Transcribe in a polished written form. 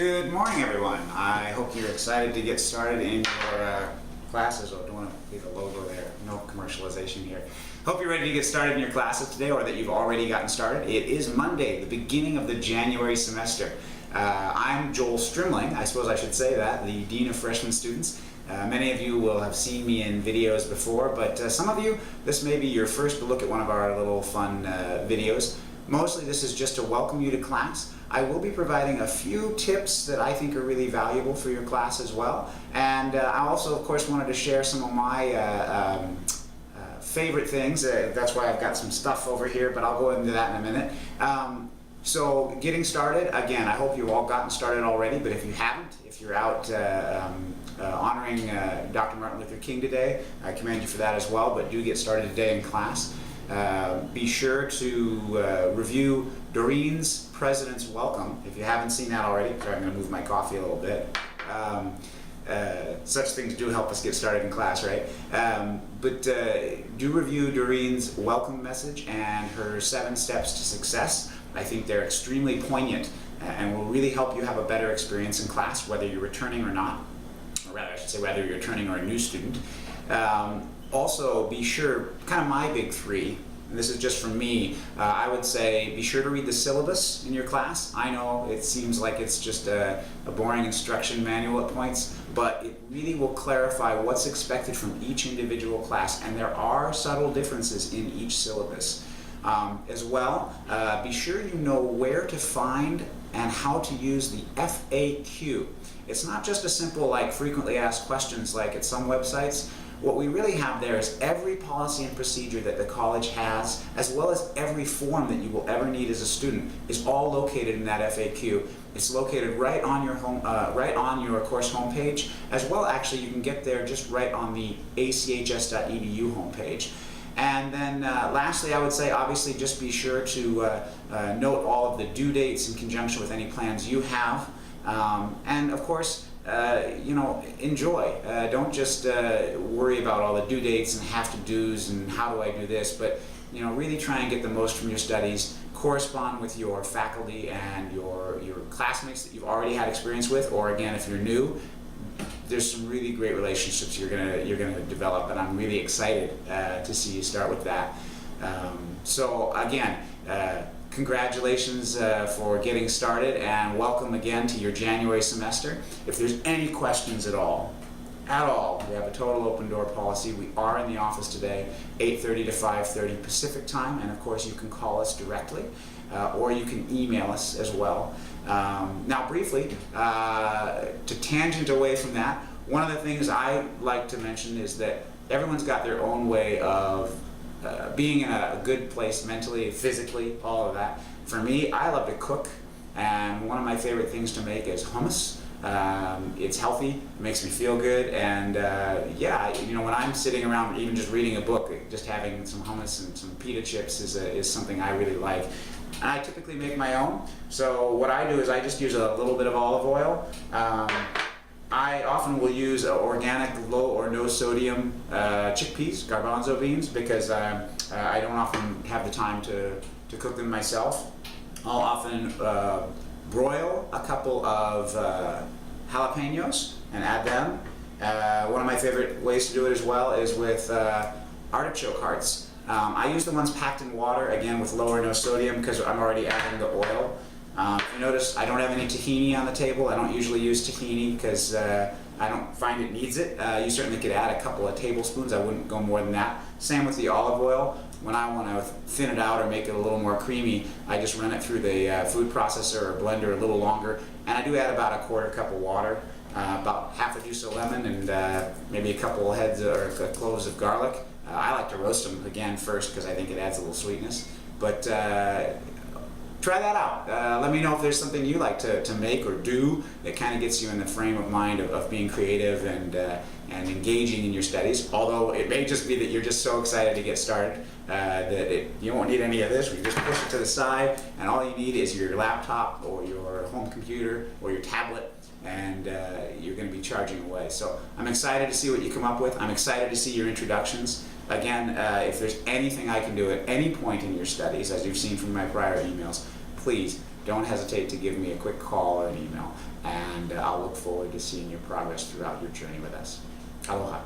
Good morning, everyone. I hope you're excited to get started in your classes. Oh, don't want to leave a logo there. No commercialization here. Hope you're ready to get started in your classes today, or that you've already gotten started. It is Monday, the beginning of the January semester. I'm Joel Strimling, I suppose I should say that, the Dean of Freshman Students. Many of you will have seen me in videos before, but some of you, this may be your first look at one of our little fun videos. Mostly this is just to welcome you to class. I will be providing a few tips that I think are really valuable for your class as well. And I also, of course, wanted to share some of my favorite things. That's why I've got some stuff over here, but I'll go into that in a minute. So getting started, again, I hope you've all gotten started already, but if you haven't, if you're out honoring Dr. Martin Luther King today, I commend you for that as well, but do get started today in class. Be sure to review Doreen's President's Welcome, if you haven't seen that already. Sorry, I'm going to move my coffee a little bit. Such things do help us get started in class, right? But do review Doreen's welcome message and her 7 steps to success. I think they're extremely poignant and will really help you have a better experience in class, whether you're returning or not. Or rather, I should say, whether you're returning or a new student. Also, be sure, kind of my big 3, and this is just from me, I would say be sure to read the syllabus in your class. I know it seems like it's just a boring instruction manual at points, but it really will clarify what's expected from each individual class, and there are subtle differences in each syllabus. As well, be sure you know where to find and how to use the FAQ. It's not just a simple, like, frequently asked questions like at some websites. What we really have there is every policy and procedure that the college has, as well as every form that you will ever need as a student, is all located in that FAQ. It's located right on your right on your course homepage, as well. Actually, you can get there just right on the achs.edu homepage. And then lastly, I would say, obviously, just be sure to note all of the due dates in conjunction with any plans you have, and of course, enjoy. Don't just worry about all the due dates and have to do's and how do I do this, but really try and get the most from your studies. Correspond with your faculty and your classmates that you've already had experience with, or again, if you're new, there's some really great relationships you're gonna develop, and I'm really excited to see you start with that. So again, congratulations for getting started, and welcome again to your January semester. If there's any questions at all, we have a total open door policy. We are in the office today, 8:30 to 5:30 Pacific time, and of course you can call us directly, or you can email us as well. Now briefly, to tangent away from that, one of the things I like to mention is that everyone's got their own way of being in a good place mentally, physically, all of that. For me, I love to cook, and one of my favorite things to make is hummus. It's healthy, it makes me feel good, and when I'm sitting around even just reading a book, just having some hummus and some pita chips is something I really like. And I typically make my own, so what I do is I just use a little bit of olive oil. I often will use organic, low or no sodium chickpeas, garbanzo beans, because I don't often have the time to cook them myself. I'll often broil a couple of jalapenos and add them. One of my favorite ways to do it as well is with artichoke hearts. I use the ones packed in water, again with low or no sodium, because I'm already adding the oil. If you notice, I don't have any tahini on the table. I don't usually use tahini because I don't find it needs it. You certainly could add a couple of tablespoons. I wouldn't go more than that. Same with the olive oil. When I want to thin it out or make it a little more creamy, I just run it through the food processor or blender a little longer. And I do add about a 1/4 cup of water, about half a juice of lemon, and maybe a couple of heads or cloves of garlic. I like to roast them again first because I think it adds a little sweetness. But try that out. Let me know if there's something you like to make or do that kind of gets you in the frame of mind of being creative and engaging in your studies. Although it may just be that you're just so excited to get started that you won't need any of this. You just push it to the side, and all you need is your laptop or your home computer or your tablet, and you're going to be charging away. So I'm excited to see what you come up with. I'm excited to see your introductions. Again, if there's anything I can do at any point in your studies, as you've seen from my prior emails, please don't hesitate to give me a quick call or an email, and I'll look forward to seeing your progress throughout your journey with us. Aloha.